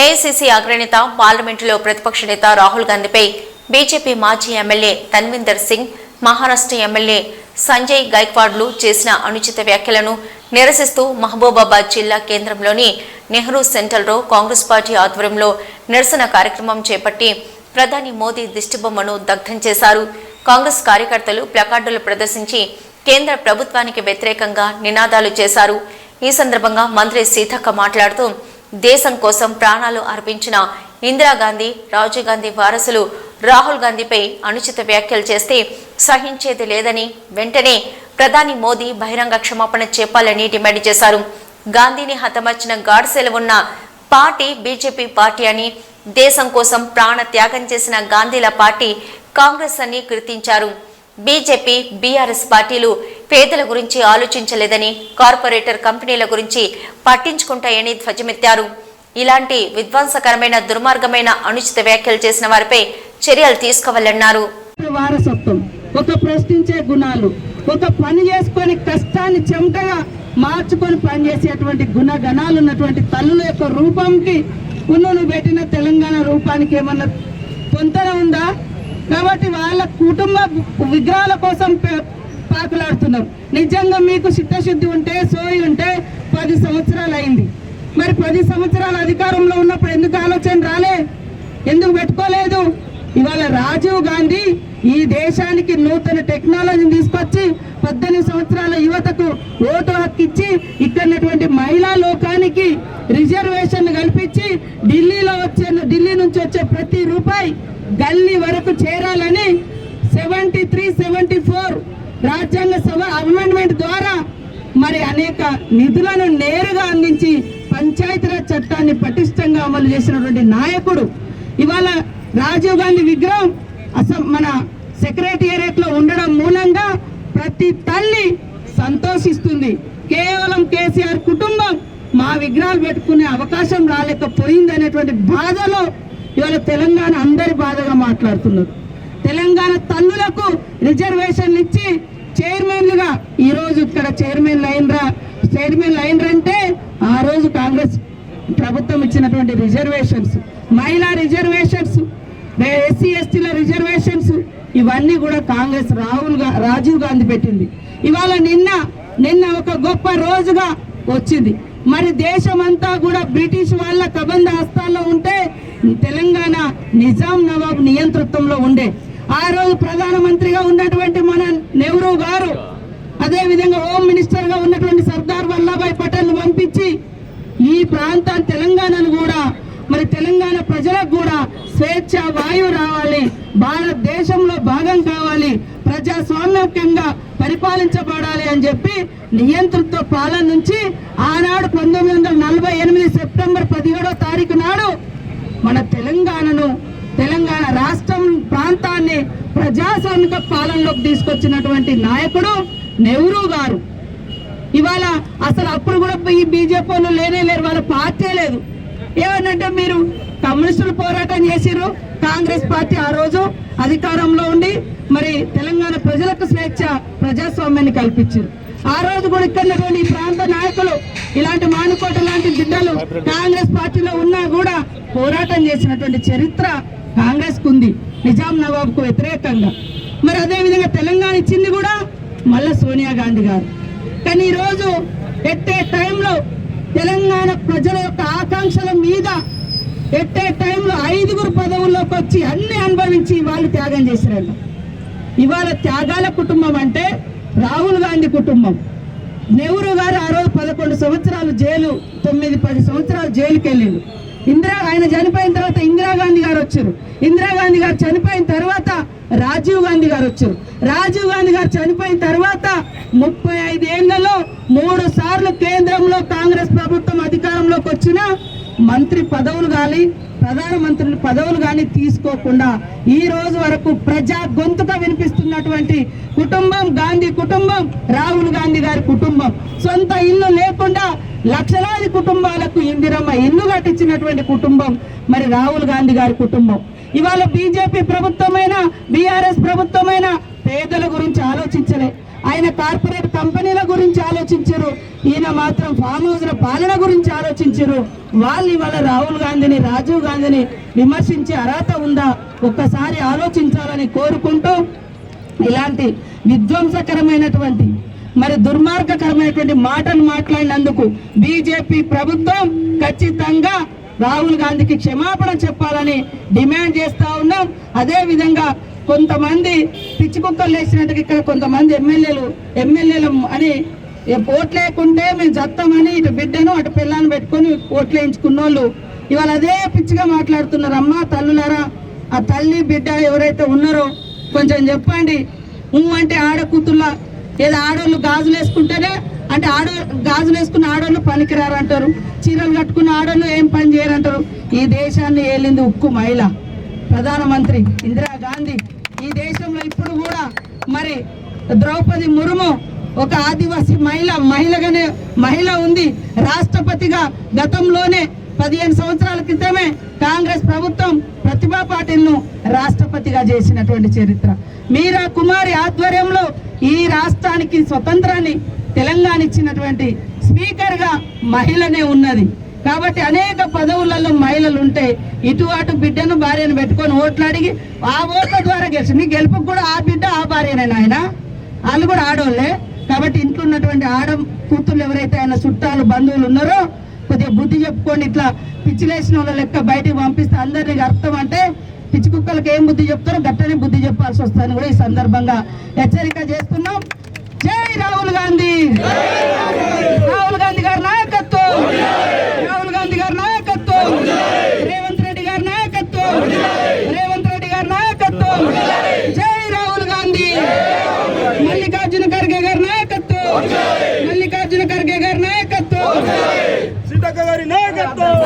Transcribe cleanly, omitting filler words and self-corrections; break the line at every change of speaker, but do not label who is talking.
AICC అగ్రనేత పార్లమెంటులో ప్రతిపక్ష నేత రాహుల్ గాంధీపై బీజేపీ మాజీ ఎమ్మెల్యే తన్విందర్ సింగ్, మహారాష్ట్ర ఎమ్మెల్యే సంజయ్ గైక్వాడ్లు చేసిన అనుచిత వ్యాఖ్యలను నిరసిస్తూ మహబూబాబాద్ జిల్లా కేంద్రంలోని నెహ్రూ సెంటర్లో కాంగ్రెస్ పార్టీ ఆధ్వర్యంలో నిరసన కార్యక్రమం చేపట్టి ప్రధాని మోదీ దిష్టిబొమ్మను దగ్ధం చేశారు. కాంగ్రెస్ కార్యకర్తలు ప్లకార్డులు ప్రదర్శించి కేంద్ర ప్రభుత్వానికి వ్యతిరేకంగా నినాదాలు చేశారు. ఈ సందర్భంగా మంత్రి సీతక్క మాట్లాడుతూ దేశం కోసం ప్రాణాలు అర్పించిన ఇందిరాగాంధీ, రాజీవ్ గాంధీ వారసులు రాహుల్ గాంధీపై అనుచిత వ్యాఖ్యలు చేస్తే సహించేది లేదని వెంటనే ప్రధాని మోదీ బహిరంగ క్షమాపణ చెప్పాలని డిమాండ్ చేశారు. గాంధీని హతమార్చిన గాడ్సేలు ఉన్న పార్టీ బీజేపీ పార్టీ అని, దేశం కోసం ప్రాణ త్యాగం చేసిన గాంధీల పార్టీ కాంగ్రెస్ అని కీర్తించారు. బీజేపీ, బీఆర్ఎస్ పార్టీలు పేదల గురించి ఆలోచించలేదని, కార్పొరేటర్ కంపెనీల గురించి పట్టించుకుంటాయని ధ్వజమెత్తారు. ఇలాంటి విధ్వంసకరమైన దుర్మార్గమైన అనుచిత వ్యాఖ్యలు చేసిన వారిపై చర్యలు తీసుకోవాలన్నారు.
వారసత్వం, ఒక ప్రశ్నించే గుణాలు, ఒక పని చేసుకొని కష్టాన్ని చెమటగా మార్చుకొని పనిచేసేటువంటి గుణగణాలు ఉన్నటువంటి తల్లుల యొక్క రూపంకి నువ్వు పెట్టిన తెలంగాణ రూపానికి ఏమన్నా పొంతన ఉందా? కాబట్టి వాళ్ళ కుటుంబ విగ్రహాల కోసం పాకులాడుతున్నారు. నిజంగా మీకు చిత్తశుద్ధి ఉంటే, సోయి ఉంటే 10 సంవత్సరాలు అయింది. మరి 10 సంవత్సరాల అధికారంలో ఉన్నప్పుడు ఎందుకు ఆలోచన రాలే? ఎందుకు పెట్టుకోలేదు? ఇవాళ రాజీవ్ గాంధీ ఈ దేశానికి నూతన టెక్నాలజీని తీసుకొచ్చి 18 సంవత్సరాల యువతకు ఓటు హక్కు ఇచ్చి ఇక్కడటువంటి మహిళా లోకానికి రిజర్వేషన్ కల్పించి ఢిల్లీ నుంచి వచ్చే ప్రతి రూపాయి గల్లీ వరకు చేరాలని 73-74 రాజ్యాంగ సభ అమెండ్మెంట్ ద్వారా మరి అనేక నిధులను నేరుగా అందించి పంచాయతీరాజ్ చట్టాన్ని పటిష్టంగా అమలు చేసినటువంటి నాయకుడు. ఇవాళ రాజీవ్ గాంధీ విగ్రహం మన సెక్రటేరియట్ లో ఉండడం మూలంగా ప్రతి తల్లి సంతోషిస్తుంది. కేవలం కేసీఆర్ కుటుంబం మా విగ్రహాలు పెట్టుకునే అవకాశం రాలేకపోయింది అనేటువంటి బాధలో ఇవాళ తెలంగాణ అందరి బాధగా మాట్లాడుతున్నారు. తెలంగాణ తల్లులకు రిజర్వేషన్లు ఇచ్చి చైర్మన్లుగా ఈ రోజు ఇక్కడ చైర్మన్ లైన్ అంటే ఆ రోజు కాంగ్రెస్ ప్రభుత్వం ఇచ్చినటువంటి రిజర్వేషన్స్, మహిళా రిజర్వేషన్స్, ఎస్సీ ఎస్టీల రిజర్వేషన్స్ ఇవన్నీ కూడా కాంగ్రెస్ రాజీవ్ గాంధీ పెట్టింది. ఇవాళ నిన్న ఒక గొప్ప రోజుగా వచ్చింది. మరి దేశమంతా కూడా బ్రిటిష్ వాళ్ళ కబంధ హస్తాల్లో ఉంటే తెలంగాణ నిజాం నవాబ్ నియంతృత్వంలో ఉండే. ఆ రోజు ప్రధానమంత్రిగా ఉన్నటువంటి మన నెహ్రూ గారు, అదే విధంగా హోమ్ మినిస్టర్ గా ఉన్నటువంటి సర్దార్ వల్లభాయ్ పటేల్ పంపించి ఈ ప్రాంతాన్ని తెలంగాణను కూడా మరి తెలంగాణ ప్రజలకు కూడా స్వేచ్ఛ వాయువు రావాలి, భారతదేశంలో భాగం కావాలి, ప్రజాస్వామ్యంగా పరిపాలించబడాలి అని చెప్పి నియంతృత్వ పాలన నుంచి ఆనాడు 1948 సెప్టెంబర్ 17వ తారీఖు నాడు మన తెలంగాణ రాష్ట్రం ప్రాంతాన్ని ప్రజాస్వామిక పాలనలోకి తీసుకొచ్చినటువంటి నాయకుడు నెహ్రూ గారు. ఇవాళ అసలు అప్పుడు కూడా ఈ బీజేపీ వాళ్ళు లేరు, వాళ్ళ పార్టీ లేదు. ఏమనంటే మీరు కమ్యూనిస్టులు పోరాటం చేసిర్రు, కాంగ్రెస్ పార్టీ ఆ రోజు అధికారంలో ఉండి మరి తెలంగాణ ప్రజలకు స్వేచ్ఛ ప్రజాస్వామ్యాన్ని కల్పించారు. ఆ రోజు కూడా ఇక్కడ ఈ ప్రాంత నాయకులు ఇలాంటి మానుకోట లాంటి బిడ్డలు కాంగ్రెస్ పార్టీలో ఉన్నా కూడా పోరాటం చేసినటువంటి చరిత్ర కాంగ్రెస్ కు ఉంది, నిజాం నవాబ్కు వ్యతిరేకంగా. మరి అదేవిధంగా తెలంగాణ ఇచ్చింది కూడా మళ్ళా సోనియా గాంధీ గారు. కానీ ఈరోజు ఎట్టే టైంలో తెలంగాణ ప్రజల యొక్క ఆకాంక్షల మీద ఎట్టే టైంలో 5గురు పదవుల్లోకి వచ్చి అన్ని అనుభవించి వాళ్ళు త్యాగం చేశారంట. ఇవాళ త్యాగాల కుటుంబం అంటే రాహుల్ గాంధీ కుటుంబం. నెహ్రూ గారు ఆ రోజు 11 సంవత్సరాలు జైలు, 9-10 సంవత్సరాలు జైలుకి వెళ్ళిండు. ఆయన చనిపోయిన తర్వాత ఇందిరాగాంధీ గారు వచ్చారు. ఇందిరాగాంధీ గారు చనిపోయిన తర్వాత రాజీవ్ గాంధీ గారు వచ్చారు. రాజీవ్ గాంధీ గారు చనిపోయిన తర్వాత 35 ఏళ్లలో 3 సార్లు కేంద్రంలో కాంగ్రెస్ ప్రభుత్వం అధికారంలోకి వచ్చిన మంత్రి పదవులు కానీ ప్రధానమంత్రుల పదవులు కానీ తీసుకోకుండా ఈ రోజు వరకు ప్రజా గొంతుక వినిపిస్తున్నటువంటి కుటుంబం గాంధీ కుటుంబం, రాహుల్ గాంధీ గారి కుటుంబం. సొంత ఇల్లు లేకుండా లక్షలాది కుటుంబాలకు ఇందిరమ్మ ఇల్లు కట్టించినటువంటి కుటుంబం మరి రాహుల్ గాంధీ గారి కుటుంబం. ఇవాళ బీజేపీ ప్రభుత్వమైనా బీఆర్ఎస్ ప్రభుత్వమైనా పేదల గురించి ఆలోచించలే, ఆయన కార్పొరేట్ కంపెనీల గురించి ఆలోచించారు, ఈయన మాత్రం ఫామ్ హౌస్ల పాలన గురించి ఆలోచించారు. వాళ్ళు ఇవాళ రాహుల్ గాంధీని, రాజీవ్ గాంధీని విమర్శించే అర్హత ఉందా ఒక్కసారి ఆలోచించాలని కోరుకుంటూ, ఇలాంటి విధ్వంసకరమైనటువంటి మరి దుర్మార్గకరమైనటువంటి మాటలు మాట్లాడినందుకు బీజేపీ ప్రభుత్వం ఖచ్చితంగా రాహుల్ గాంధీకి క్షమాపణ చెప్పాలని డిమాండ్ చేస్తా ఉన్నాం. అదే విధంగా కొంతమంది పిచ్చి కుక్కలు వేసినట్టుగా ఇక్కడ కొంతమంది ఎమ్మెల్యేలు అని ఓట్లు లేకుంటే మేము చస్తామని ఇటు బిడ్డను అటు పిల్లని పెట్టుకొని ఓట్లు వేయించుకున్న వాళ్ళు ఇవాళ అదే పిచ్చిగా మాట్లాడుతున్నారు. అమ్మ తల్లులారా, ఆ తల్లి బిడ్డ ఎవరైతే ఉన్నారో కొంచెం చెప్పండి. అంటే ఆడ కూతుళ్ళ ఏదో ఆడవాళ్ళు గాజులు వేసుకుంటేనే అంటే గాజులు వేసుకున్న ఆడవాళ్ళు పనికిరారు అంటారు, చీరలు కట్టుకున్న ఆడవాళ్ళు ఏం పని చేయరంటారు. ఈ దేశాన్ని ఏలింది ఉక్కు మహిళ ప్రధానమంత్రి ఇందిరాగాంధీ. ఈ దేశంలో ఇప్పుడు కూడా మరి ద్రౌపది ముర్ము ఒక ఆదివాసీ మహిళ ఉంది. రాష్ట్రపతిగా గతంలోనే 15 సంవత్సరాల క్రితమే కాంగ్రెస్ ప్రభుత్వం ప్రతిభా పాటిల్ను రాష్ట్రపతిగా చేసినటువంటి చరిత్ర. మీరా కుమారి ఆధ్వర్యంలో ఈ రాష్ట్రానికి స్వతంత్రాన్ని తెలంగాణ ఇచ్చినటువంటి స్పీకర్గా మహిళనే ఉన్నది. కాబట్టి అనేక పదవులలో మహిళలు ఉంటే ఇటు అటు బిడ్డను భార్యను పెట్టుకొని ఓట్లు అడిగి ఆ ఓట్ల ద్వారా గెలిచి మీ గెలుపుకు కూడా ఆ బిడ్డ ఆ భార్యనే ఆయన, వాళ్ళు కూడా ఆడవాళ్ళే. కాబట్టి ఇంట్లో ఉన్నటువంటి ఆడ కూతుళ్ళు ఎవరైతే ఆయన చుట్టాలు బంధువులు ఉన్నారో కొద్దిగా బుద్ధి చెప్పుకోండి. ఇట్లా పిచ్చిలేసిన వాళ్ళ లెక్క బయటికి పంపిస్తే అందరినీ అర్థం అంటే పిచ్చి కుక్కలకు ఏం బుద్ధి చెప్తారో గట్టనే బుద్ధి చెప్పాల్సి వస్తుందని కూడా ఈ సందర్భంగా హెచ్చరిక చేస్తున్నాం. జై రాహుల్ గాంధీ, రాహుల్ గాంధీ గారి నాయకత్వం, రాహుల్ గాంధీ గారి నాయకత్వం, రేవంత్ రెడ్డి గారి నాయకత్వం, రేవంత్ రెడ్డి గారి నాయకత్వం. జై రాహుల్ గాంధీ, మల్లికార్జున ఖర్గే గారి నాయకత్వం, మల్లికార్జున ఖర్గే గారి నాయకత్వం,
సీతక్క గారి నాయకత్వం.